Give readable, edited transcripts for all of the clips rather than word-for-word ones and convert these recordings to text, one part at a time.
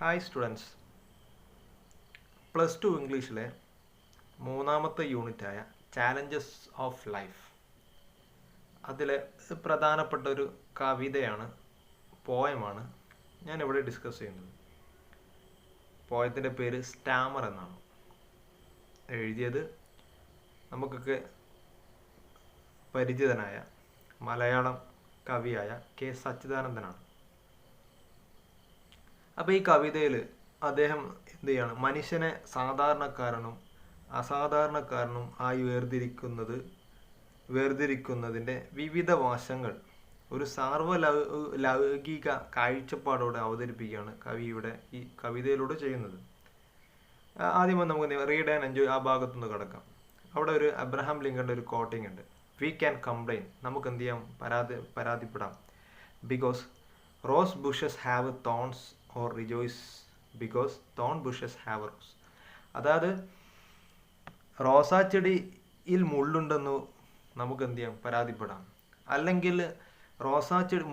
Hi students, +2 ഇംഗ്ലീഷിലെ മൂന്നാമത്തെ യൂണിറ്റായ challenges of life അതിലെ പ്രധാനപ്പെട്ട ഒരു കവിതയാണ്, പോയമാണ് ഞാനിവിടെ ഡിസ്കസ് ചെയ്യുന്നത്. പോയത്തിൻ്റെ പേര് സ്റ്റാമർ എന്നാണ്. എഴുതിയത് നമുക്കൊക്കെ പരിചിതനായ മലയാളം കവിയായ കെ സച്ചിദാനന്ദനാണ്. അപ്പോൾ ഈ കവിതയിൽ അദ്ദേഹം എന്ത് ചെയ്യാണ്, മനുഷ്യനെ സാധാരണക്കാരനും അസാധാരണക്കാരനും ആയി വേർതിരിക്കുന്നതിൻ്റെ വിവിധ വശങ്ങൾ ഒരു സാർവലൗകിക കാഴ്ചപ്പാടോടെ അവതരിപ്പിക്കുകയാണ് കവിയുടെ ഈ കവിതയിലൂടെ ചെയ്യുന്നത്. ആദ്യം നമുക്ക് റീഡ് ആൻഡ് എൻജോയ് ആ ഭാഗത്തുനിന്ന് കിടക്കാം. അവിടെ ഒരു അബ്രഹാം ലിങ്കൻ്റെ ഒരു കോട്ടിംഗ് ഉണ്ട്. വി ക്യാൻ കംപ്ലൈൻ, നമുക്ക് എന്ത് ചെയ്യാം, പരാതിപ്പെടാം. Because rose bushes have thorns or rejoice because thorn bushes have rose. അതായത് റോസാ ചെടിയിൽ മുള്ളുണ്ടെന്ന് നമുക്ക് എന്ത് ചെയ്യാം, പരാതിപ്പെടാം. അല്ലെങ്കിൽ റോസാ ചെടി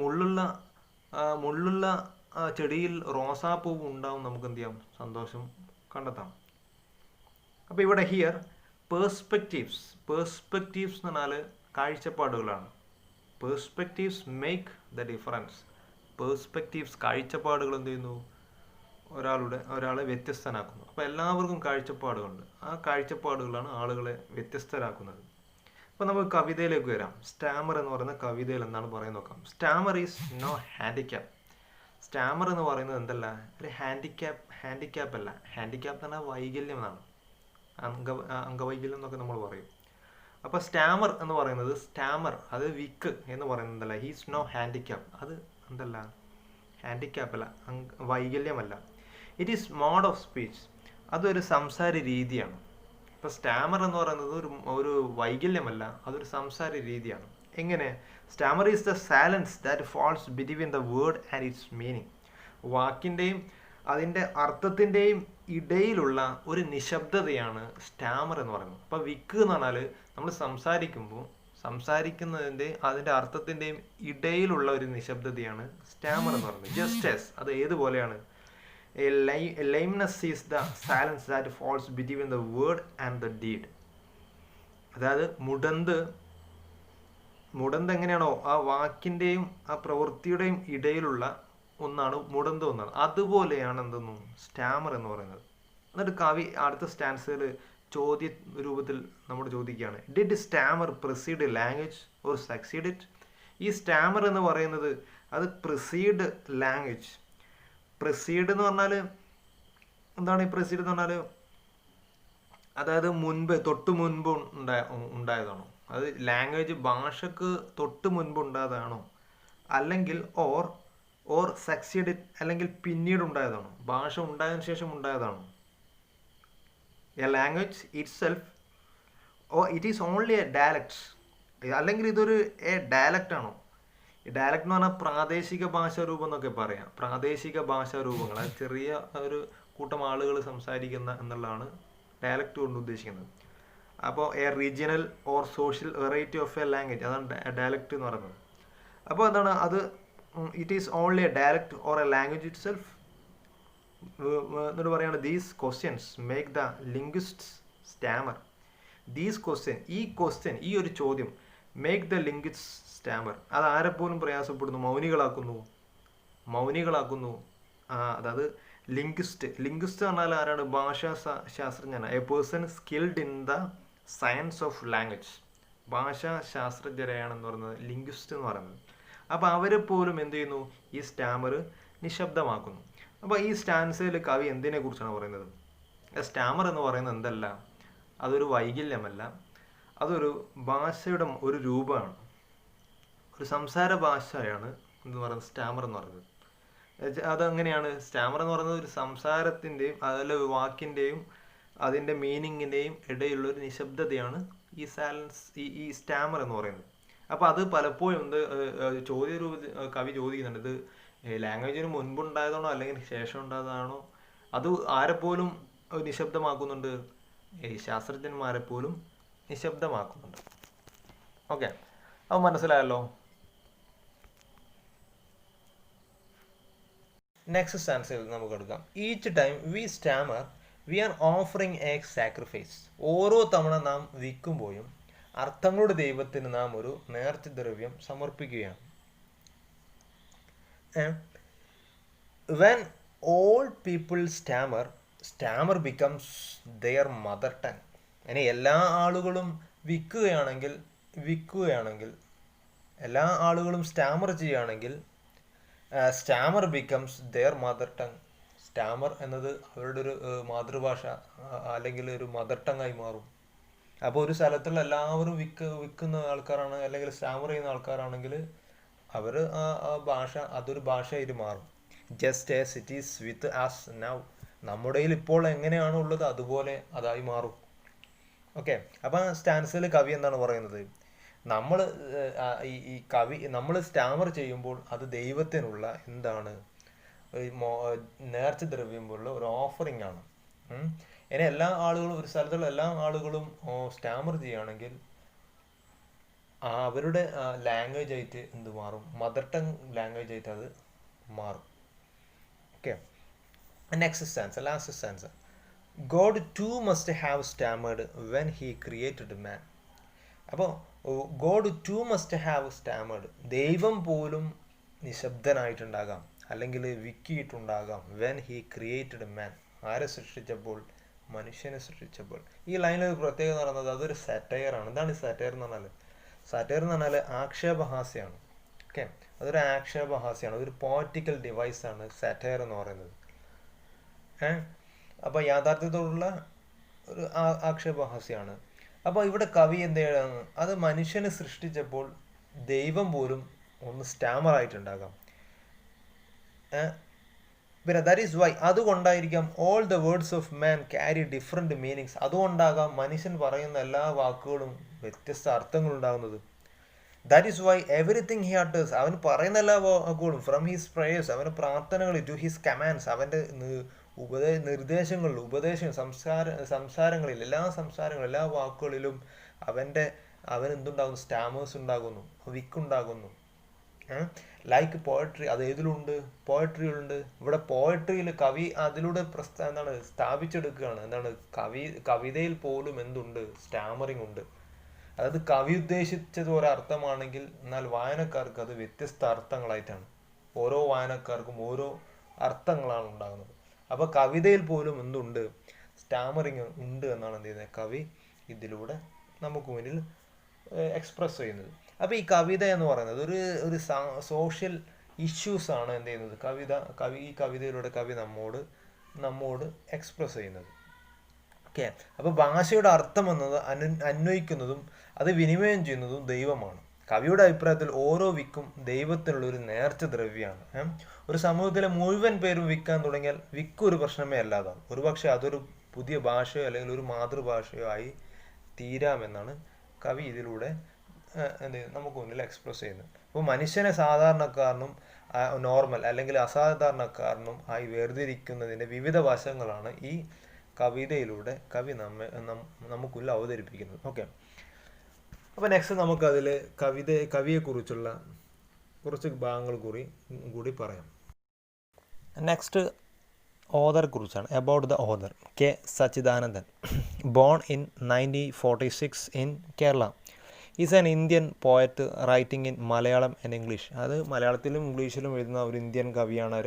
മുള്ളുള്ള ചെടിയിൽ റോസാപ്പൂവ് ഉണ്ടാവും, നമുക്ക് എന്ത് ചെയ്യാം, സന്തോഷം കണ്ടെത്താം. അപ്പോൾ ഇവിടെ ഹിയർ പേഴ്സ്പെക്റ്റീവ്സ് എന്ന് പറഞ്ഞാൽ കാഴ്ചപ്പാടുകളാണ്. Perspectives make the difference. Perspectives കാഴ്ചപ്പാടുകൾ എന്ത് ചെയ്യുന്നു, ഒരാളെ വ്യത്യസ്തനാക്കുന്നു. അപ്പോൾ എല്ലാവർക്കും കാഴ്ചപ്പാടുകളുണ്ട്. ആ കാഴ്ചപ്പാടുകളാണ് ആളുകളെ വ്യത്യസ്തരാക്കുന്നത്. അപ്പോൾ നമുക്ക് കവിതയിലേക്ക് വരാം. സ്റ്റാമർ എന്ന് പറയുന്ന കവിതയിൽ എന്താണ് പറയുന്നത് നോക്കാം. Stammer is no handicap. Stammer എന്ന് പറയുന്നത് എന്തല്ല, ഒരു ഹാൻഡിക്യാപ്പ് അല്ല. ഹാൻഡിക്യാപ്പ് എന്ന് പറഞ്ഞാൽ വൈകല്യം എന്നാണ്, അംഗവൈകല്യം എന്നൊക്കെ നമ്മൾ പറയും. അപ്പോൾ സ്റ്റാമർ എന്ന് പറയുന്നത്, സ്റ്റാമർ അത് വിക്ക് എന്ന് പറയുന്നത് എന്തല്ല, ഹീസ് നോ ഹാൻഡിക്യാപ്പ്. അത് എന്തല്ല, ഹാൻഡിക്യാപ്പ് അല്ല, വൈകല്യമല്ല. It is mode of speech. അതൊരു സംസാര രീതിയാണ്. ഇപ്പോൾ സ്റ്റാമർ എന്ന് പറയുന്നത് ഒരു വൈകല്യമല്ല, അതൊരു സംസാര രീതിയാണ്. എങ്ങനെ? Stammer is the silence that falls between the word and its meaning. വാക്കിൻ്റെയും അതിൻ്റെ അർത്ഥത്തിൻ്റെയും ഇടയിലുള്ള ഒരു നിശബ്ദതയാണ് സ്റ്റാമർ എന്ന് പറയുന്നത്. അപ്പോൾ വിക്ക് എന്ന് പറഞ്ഞാൽ നമ്മൾ സംസാരിക്കുന്നതിൻ്റെ അതിൻ്റെ അർത്ഥത്തിൻ്റെയും ഇടയിലുള്ള ഒരു നിശബ്ദതയാണ് സ്റ്റാമർ എന്ന് പറയുന്നത്. ജസ്റ്റ് അത് ഏതുപോലെയാണ്, a lameness is the silence that falls between the word and the deed. അതായത് മുടന്ത് എങ്ങനെയാണോ ആ വാക്കിൻ്റെയും ആ പ്രവൃത്തിയുടെയും ഇടയിലുള്ള ഒന്നാണ് മുടന്ത് ഒന്നാണ്, അതുപോലെയാണ് എന്തെന്നും സ്റ്റാമർ എന്ന് പറയുന്നത്. എന്നിട്ട് കവി അടുത്ത സ്റ്റാൻസയിൽ ചോദ്യ രൂപത്തിൽ നമ്മൾ ചോദിക്കുകയാണ്, did Starmer precede language or succeed it? ഈ സ്റ്റാമർ എന്ന് പറയുന്നത് അത് പ്രിസീഡ് ലാംഗ്വേജ്. പ്രിസീഡ് എന്ന് പറഞ്ഞാൽ എന്താണ്? ഈ പ്രിസീഡ് എന്ന് പറഞ്ഞാൽ അതായത് തൊട്ട് മുൻപ് ഉണ്ടായതാണോ? അത് ലാംഗ്വേജ് ഭാഷക്ക് തൊട്ട് മുൻപ് ഉണ്ടായതാണോ? അല്ലെങ്കിൽ ഓർ സക്സീഡ് അല്ലെങ്കിൽ പിന്നീട് ഉണ്ടായതാണോ? ഭാഷ ഉണ്ടായതിനു ശേഷം ഉണ്ടായതാണോ? A language itself it is only a dialect, അല്ലെങ്കിൽ ഇതൊരു ഡയലക്റ്റ് ആണോ? ഈ ഡയലക്റ്റ് എന്ന് പറഞ്ഞാൽ പ്രാദേശിക ഭാഷാരൂപം എന്നൊക്കെ പറയാം. പ്രാദേശിക ഭാഷാരൂപങ്ങൾ, അത് ചെറിയ ഒരു കൂട്ടം ആളുകൾ സംസാരിക്കുന്ന എന്നുള്ളതാണ് ഡയലക്റ്റ് കൊണ്ട് ഉദ്ദേശിക്കുന്നത്. അപ്പോൾ a regional or social variety of a language, അതാണ് ഡയലക്റ്റ് എന്ന് പറയുന്നത്. അപ്പോൾ എന്താണ് അത്? It is only a dialect or a language itself. എന്നിട്ട് പറയുകയാണ്, these questions make the linguists stammer. ഈ ഒരു ചോദ്യം മേക്ക് ദ ലിംഗ്വിസ്റ്റ് സ്റ്റാമർ. അത് ആരെപ്പോലും പ്രയാസപ്പെടുന്നു, മൗനികളാക്കുന്നു. അതായത് ലിംഗ്വിസ്റ്റ് എന്ന് പറഞ്ഞാൽ ആരാണ്? ഭാഷാ ശാസ്ത്രജ്ഞനാണ്. A person skilled in the science of language. ഭാഷാ ശാസ്ത്രജ്ഞരെയാണെന്ന് പറയുന്നത് ലിംഗ്വിസ്റ്റ് എന്ന് പറയുന്നത്. അപ്പോൾ അവരെ പോലും എന്ത് ചെയ്യുന്നു, ഈ സ്റ്റാമർ നിശബ്ദമാക്കുന്നു. അപ്പോൾ ഈ സ്റ്റാൻസയിൽ കവി എന്തിനെ കുറിച്ചാണ് പറയുന്നത്? സ്റ്റാമർ എന്ന് പറയുന്നത് എന്തല്ല, അതൊരു വൈകല്യമല്ല, അതൊരു ഭാഷയുടെ ഒരു രൂപമാണ്, ഒരു സംസാര ഭാഷയാണ് എന്ന് പറയുന്നത് സ്റ്റാമർ എന്ന് പറയുന്നത്. അതെങ്ങനെയാണ്? സ്റ്റാമർ എന്ന് പറയുന്നത് ഒരു സംസാരത്തിൻ്റെയും അതിലെ വാക്കിൻ്റെയും അതിൻ്റെ മീനിങ്ങിൻ്റെയും ഇടയിലുള്ള ഒരു നിശബ്ദതയാണ് ഈ സൈലൻസ്, ഈ സ്റ്റാമർ എന്ന് പറയുന്നത്. അപ്പോൾ അത് പലപ്പോഴും ചോദ്യ രൂപത്തിൽ കവി ചോദിക്കുന്നുണ്ട്, ഇത് ലാംഗ്വേജിന് മുൻപുണ്ടായതാണോ അല്ലെങ്കിൽ ശേഷം ഉണ്ടായതാണോ? അത് ആരെപ്പോലും നിശബ്ദമാക്കുന്നുണ്ട്, ശാസ്ത്രജ്ഞന്മാരെ പോലും നിശബ്ദമാക്കുന്നുണ്ട്. ഓക്കെ, അത് മനസ്സിലായല്ലോ. നെക്സ്റ്റ് സ്റ്റാൻസയിൽ നമുക്ക് എടുക്കാം. Each time we stammer we are offering a sacrifice. ഓരോ തവണ നാം വിൽക്കുമ്പോഴും അർത്ഥങ്ങളുടെ ദൈവത്തിന് നാം ഒരു നേർച്ചദ്രവ്യം സമർപ്പിക്കുകയാണ്. When all people Starmer becomes there mother tongue. അങ്ങനെ എല്ലാ ആളുകളും വിൽക്കുകയാണെങ്കിൽ എല്ലാ ആളുകളും സ്റ്റാമർ ചെയ്യുകയാണെങ്കിൽ Starmer becomes there mother tongue. Starmer എന്നത് അവരുടെ ഒരു മാതൃഭാഷ അല്ലെങ്കിൽ ഒരു മദർ ടങ് ആയി മാറും. അപ്പോൾ ഒരു സ്ഥലത്തുള്ള എല്ലാവരും വിൽക്കുന്ന ആൾക്കാരാണ് അല്ലെങ്കിൽ സ്റ്റാമർ ചെയ്യുന്ന ആൾക്കാരാണെങ്കിൽ അവർ ആ ഭാഷ അതൊരു ഭാഷയായിട്ട് മാറും. Just as it is with as now. നമ്മുടെ ഇപ്പോൾ എങ്ങനെയാണ് ഉള്ളത് അതുപോലെ അതായി മാറും. ഓക്കെ, അപ്പം സ്റ്റാൻസിൽ കവി എന്താണ് പറയുന്നത്? നമ്മൾ സ്റ്റാമർ ചെയ്യുമ്പോൾ അത് ദൈവത്തിനുള്ള എന്താണ് നേർച്ചദ്രവ്യം പോലുള്ള ഒരു ഓഫറിംഗ് ആണ്. ഇനി എല്ലാ ആളുകളും ഒരു സ്ഥലത്തുള്ള എല്ലാ ആളുകളും സ്റ്റാമർ ചെയ്യുകയാണെങ്കിൽ അവരുടെ ലാംഗ്വേജ് ആയിട്ട് എന്ത് മാറും? മദർ ടങ് ലാംഗ്വേജ് ആയിട്ട് അത് മാറും. Okay, next stanza, last stanza. God too must have stammered when he created man. അപ്പോൾ God too must have stammered. ദൈവം പോലും നിശബ്ദനായിട്ടുണ്ടാകാം അല്ലെങ്കിൽ വിക്കിയിട്ടുണ്ടാകാം. when he created man. ആരെ സൃഷ്ടിച്ചപ്പോൾ? മനുഷ്യനെ സൃഷ്ടിച്ചപ്പോൾ. ഈ ലൈനിൽ ഒരു പ്രത്യേകത പറയുന്നത് അതൊരു സാറ്റയറാണ്. എന്താണ് സാറ്റയർ എന്ന് പറഞ്ഞാൽ? സാറ്റയർ എന്ന് പറഞ്ഞാൽ ആക്ഷേപഹാസ്യമാണ്. ഓക്കെ, അതൊരു ആക്ഷേപഹാസ്യമാണ്, ഒരു പോളിറ്റിക്കൽ ഡിവൈസാണ് സാറ്റയർ എന്ന് പറയുന്നത്. അപ്പോൾ യാഥാർത്ഥ്യത്തോടുള്ള ഒരു ആക്ഷേപഹാസ്യമാണ്. അപ്പോൾ ഇവിടെ കവി എന്താണ്? അത് മനുഷ്യനെ സൃഷ്ടിച്ചപ്പോൾ ദൈവം പോലും ഒന്ന് സ്റ്റാമർ ആയിട്ടുണ്ടാകാം. പിന്നെ ദാറ്റ് ഈസ് വൈ, അതുകൊണ്ടായിരിക്കാം all the words of man carry different meanings. അതുകൊണ്ടാകാം മനുഷ്യൻ പറയുന്ന എല്ലാ വാക്കുകളും വ്യത്യസ്ത അർത്ഥങ്ങളുണ്ടാകുന്നത്. That is why everything he utters, അവൻ പറയുന്ന എല്ലാ വാക്കുകളും, ഫ്രം ഹിസ് പ്രേയേഴ്സ്, അവൻ്റെ പ്രാർത്ഥനകളിൽ, ടു ഹിസ് കമാൻഡ്സ്, അവൻ്റെ നിർദ്ദേശങ്ങളിൽ, സംസാരങ്ങളിൽ, എല്ലാ വാക്കുകളിലും അവനെന്തുണ്ടാകുന്നു? സ്റ്റാമേഴ്സ് ഉണ്ടാകുന്നു, വിക്കുണ്ടാകുന്നു. ലൈക്ക് പോയട്രി, അത് ഏതിലുണ്ട്? പോയട്രിയിലുണ്ട്. ഇവിടെ പോയട്രിയിൽ കവി അതിലൂടെ സ്ഥാപിച്ചെടുക്കുകയാണ്. എന്താണ്? കവിതയിൽ പോലും എന്തുണ്ട്? സ്റ്റാമറിങ് ഉണ്ട്. അതായത് കവി ഉദ്ദേശിച്ചത് ഒരർത്ഥമാണെങ്കിൽ എന്നാൽ വായനക്കാർക്ക് അത് വ്യത്യസ്ത അർത്ഥങ്ങളായിട്ടാണ്. ഓരോ വായനക്കാർക്കും ഓരോ അർത്ഥങ്ങളാണ് ഉണ്ടാകുന്നത്. അപ്പോൾ കവിതയിൽ പോലും എന്തുണ്ട്? സ്റ്റാമറിങ് ഉണ്ട് എന്നാണ് എന്ത് ചെയ്യുന്നത്? കവി ഇതിലൂടെ നമുക്ക് മുന്നിൽ എക്സ്പ്രസ് ചെയ്യുന്നത്. അപ്പോൾ ഈ കവിത എന്ന് പറയുന്നത് ഒരു സോഷ്യൽ ഇഷ്യൂസ് ആണ് എന്ത് ചെയ്യുന്നത്? ഈ കവിതയിലൂടെ കവി നമ്മോട് എക്സ്പ്രസ് ചെയ്യുന്നത്. ഓക്കെ, അപ്പോൾ ഭാഷയുടെ അർത്ഥം എന്നത് അന്വയിക്കുന്നതും അത് വിനിമയം ചെയ്യുന്നതും ദൈവമാണ്. കവിയുടെ അഭിപ്രായത്തിൽ ഓരോ വിക്കും ദൈവത്തിനുള്ള ഒരു നേർച്ച ദ്രവ്യമാണ്. ഒരു സമൂഹത്തിലെ മുഴുവൻ പേരും വിൽക്കാൻ തുടങ്ങിയാൽ വിക്ക് ഒരു പ്രശ്നമേ അല്ലാതാവും. ഒരുപക്ഷെ അതൊരു പുതിയ ഭാഷയോ അല്ലെങ്കിൽ ഒരു മാതൃഭാഷയോ ആയി തീരാമെന്നാണ് കവി ഇതിലൂടെ നമുക്ക് മുന്നിൽ എക്സ്പ്രസ് ചെയ്യുന്നത്. അപ്പോൾ മനുഷ്യനെ സാധാരണക്കാരനും നോർമൽ അല്ലെങ്കിൽ അസാധാരണക്കാരനും ആയി വേർതിരിക്കുന്നതിൻ്റെ വിവിധ വശങ്ങളാണ് ഈ കവിതയിലൂടെ കവി നമുക്കുള്ളിൽ അവതരിപ്പിക്കുന്നത്. ഓക്കെ, അപ്പോൾ നെക്സ്റ്റ് നമുക്കതിൽ കവിയെക്കുറിച്ചുള്ള കുറച്ച് ഭാഗങ്ങൾ കൂടി പറയാം. നെക്സ്റ്റ് ഓഥറെ കുറിച്ചാണ്. About the author K Sachidanandan. Born in 1946 in Kerala. Is an Indian poet writing in Malayalam and English. അത് മലയാളത്തിലും ഇംഗ്ലീഷിലും എഴുതുന്ന ഒരു ഇന്ത്യൻ കവിയാണ്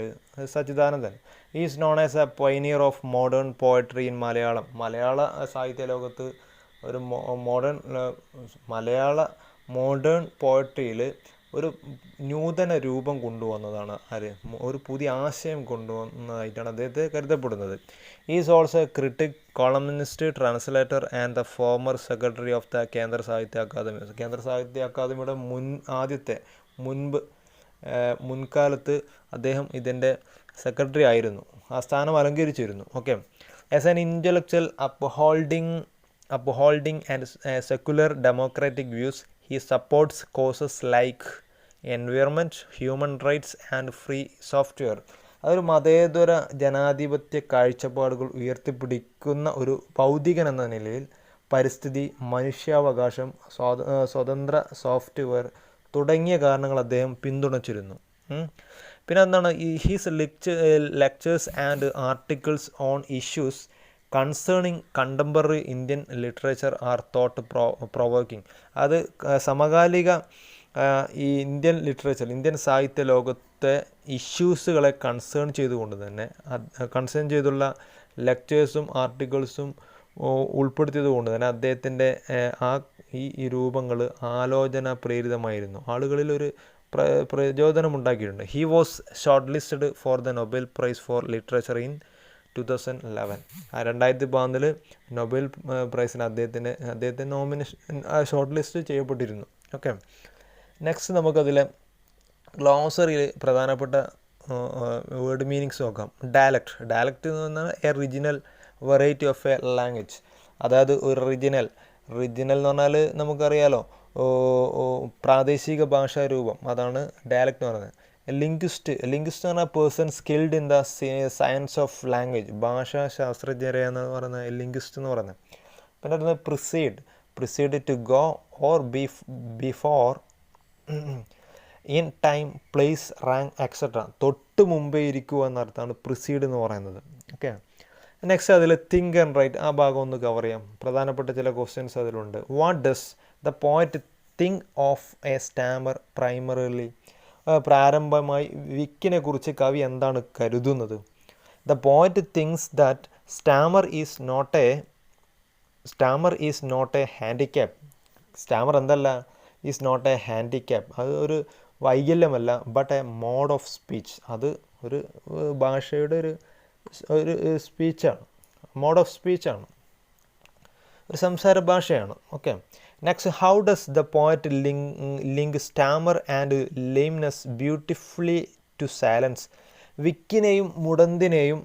Sachidanandan. Is known as A pioneer of modern poetry in Malayalam. മലയാള സാഹിത്യ ലോകത്ത് ഒരു മോഡേൺ പോയട്രിയിൽ ഒരു നൂതന രൂപം കൊണ്ടുവന്നതാണ് ഒരു പുതിയ ആശയം കൊണ്ടുവന്നതായിട്ടാണ് അദ്ദേഹത്തെ കരുതപ്പെടുന്നത്. Is also a critic, columnist, translator and the former secretary of the Kendra Sahitya academy. കേന്ദ്ര സാഹിത്യ അക്കാദമിയുടെ മുൻകാലത്ത് അദ്ദേഹം ഇതിൻ്റെ സെക്രട്ടറി ആയിരുന്നു, ആ സ്ഥാനം അലങ്കരിച്ചിരുന്നു. Okay, as an intellectual upholding and secular democratic views, he supports causes like environment, human rights and free software. അതൊരു മതേതര ജനാധിപത്യ കാഴ്ചപ്പാടുകൾ ഉയർത്തിപ്പിടിക്കുന്ന ഒരു ഭൗതികൻ എന്ന നിലയിൽ പരിസ്ഥിതി, മനുഷ്യാവകാശം, സ്വതന്ത്ര സോഫ്റ്റ്വെയർ തുടങ്ങിയ കാരണങ്ങൾ അദ്ദേഹം പിന്തുണച്ചിരുന്നു. പിന്നെ എന്താണ് ഈ his lectures and articles on issues concerning contemporary Indian literature are thought provoking. അത് സമകാലിക ഈ ഇന്ത്യൻ ലിറ്ററേച്ചർ, ഇന്ത്യൻ സാഹിത്യ ലോകത്തെ ഇഷ്യൂസുകളെ കൺസേൺ ചെയ്തുകൊണ്ട് തന്നെ കൺസേൺ ചെയ്തുള്ള ലെക്ചേഴ്സും ആർട്ടിക്കിൾസും ഉൾപ്പെടുത്തിയത് കൊണ്ട് തന്നെ അദ്ദേഹത്തിൻ്റെ ഈ രൂപങ്ങൾ ആലോചന പ്രേരിതമായിരുന്നു, ആളുകളിൽ ഒരു പ്രചോദനമുണ്ടാക്കിയിട്ടുണ്ട്. He was short listed for the Nobel prize for literature in 2011. 2011 Nobel പ്രൈസിന് അദ്ദേഹത്തിന് നോമിനേഷൻ ഷോർട്ട് ലിസ്റ്റ് ചെയ്യപ്പെട്ടിരുന്നു. ഓക്കെ, നെക്സ്റ്റ് നമുക്കതിലെ ഗ്ലോസറിയിൽ പ്രധാനപ്പെട്ട വേർഡ് മീനിങ്സ് നോക്കാം. ഡയലക്റ്റ് എന്ന് പറഞ്ഞാൽ a regional variety of a language. അതായത് ഒരു റീജിയണൽ എന്ന് പറഞ്ഞാൽ നമുക്കറിയാലോ പ്രാദേശിക ഭാഷാ രൂപം, അതാണ് ഡയലക്റ്റ് എന്ന് പറയുന്നത്. ലിംഗ്വിസ്റ്റ് എന്ന് പറഞ്ഞാൽ person skilled in the science of language, ഭാഷാ ശാസ്ത്രജ്ഞരെന്ന് പറയുന്നത് ലിംഗ്വിസ്റ്റ് എന്ന് പറയുന്നത്. പിന്നെ അടുത്തത് precede to go or before in time place rank etcetera, തൊട്ട് മുമ്പേ ഇരിക്കുക എന്നർത്ഥമാണ് പ്രിസീഡ് എന്ന് പറയുന്നത്. ഓക്കെ, നെക്സ്റ്റ് അതിൽ തിങ്ക് ആൻഡ് റൈറ്റ്, ആ ഭാഗം ഒന്ന് കവർ ചെയ്യാം. പ്രധാനപ്പെട്ട ചില ക്വസ്റ്റ്യൻസ് അതിലുണ്ട്. What does the poet think of a stammer primarily, പ്രാരംഭമായി വിക്കിനെ കുറിച്ച് കവി എന്താണ് കരുതുന്നത്? The poet thinks that Starmer is not a handicap. Stammer എന്തല്ല? ഈസ് നോട്ട് എ ഹാൻഡിക്യാപ്പ്, അത് ഒരു വൈകല്യമല്ല, but a mode of speech, അത് ഒരു ഭാഷയുടെ ഒരു സ്പീച്ചാണ്, മോഡ് ഓഫ് സ്പീച്ചാണ്, ഒരു സംസാര ഭാഷയാണ്. Okay, next, how does the poet link stammer and lameness beautifully to silence? വിക്കിനെയും മുടന്തിനെയും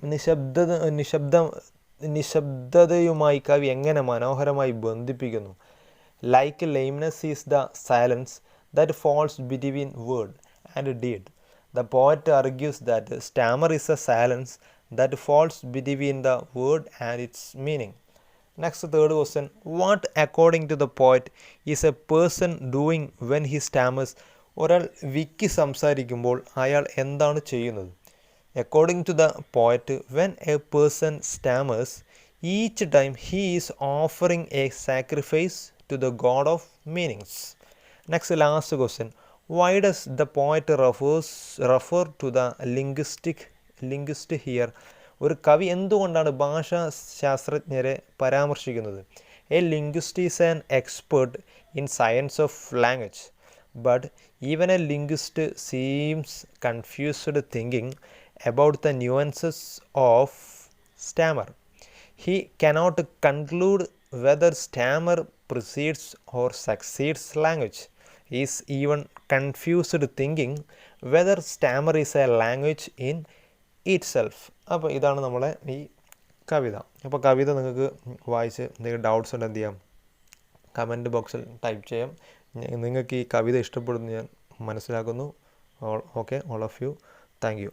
നിശബ്ദതയുമായി കവി എങ്ങനെ മനോഹരമായി ബന്ധിപ്പിക്കുന്നു? Like lameness is the silence that falls between word and deed. The poet argues that stammer is a silence that falls between the word and its meaning. Next, third question. What, according to the poet, is a person doing when he stammers? ഒരാൾ വിക്കി സംസാരിക്കുമ്പോൾ അയാൾ എന്താണ് ചെയ്യുന്നത്? According to the poet, when a person stammers, each time he is offering a sacrifice to the god of meanings. Next, last question. Why does the poet refer to the linguist here? ഒരു കവി എന്തുകൊണ്ടാണ് ഭാഷാ ശാസ്ത്രജ്ഞരെ പരാമർശിക്കുന്നത്? A linguist is an expert in science of language, but even a linguist seems confused thinking about the nuances of stammer. He cannot conclude whether stammer precedes or succeeds language. He is even confused thinking whether stammer is a language in itself. അപ്പോൾ ഇതാണ് നമ്മളെ ഈ കവിത. അപ്പോൾ കവിത നിങ്ങൾക്ക് വായിച്ച് എന്തെങ്കിലും doubts ഉണ്ടെങ്കിൽ എന്ത് ചെയ്യാം, കമൻറ്റ് ബോക്സിൽ ടൈപ്പ് ചെയ്യാം. നിങ്ങൾക്ക് ഈ കവിത ഇഷ്ടപ്പെടുന്നു ഞാൻ മനസ്സിലാക്കുന്നു. Okay, all of you, thank U.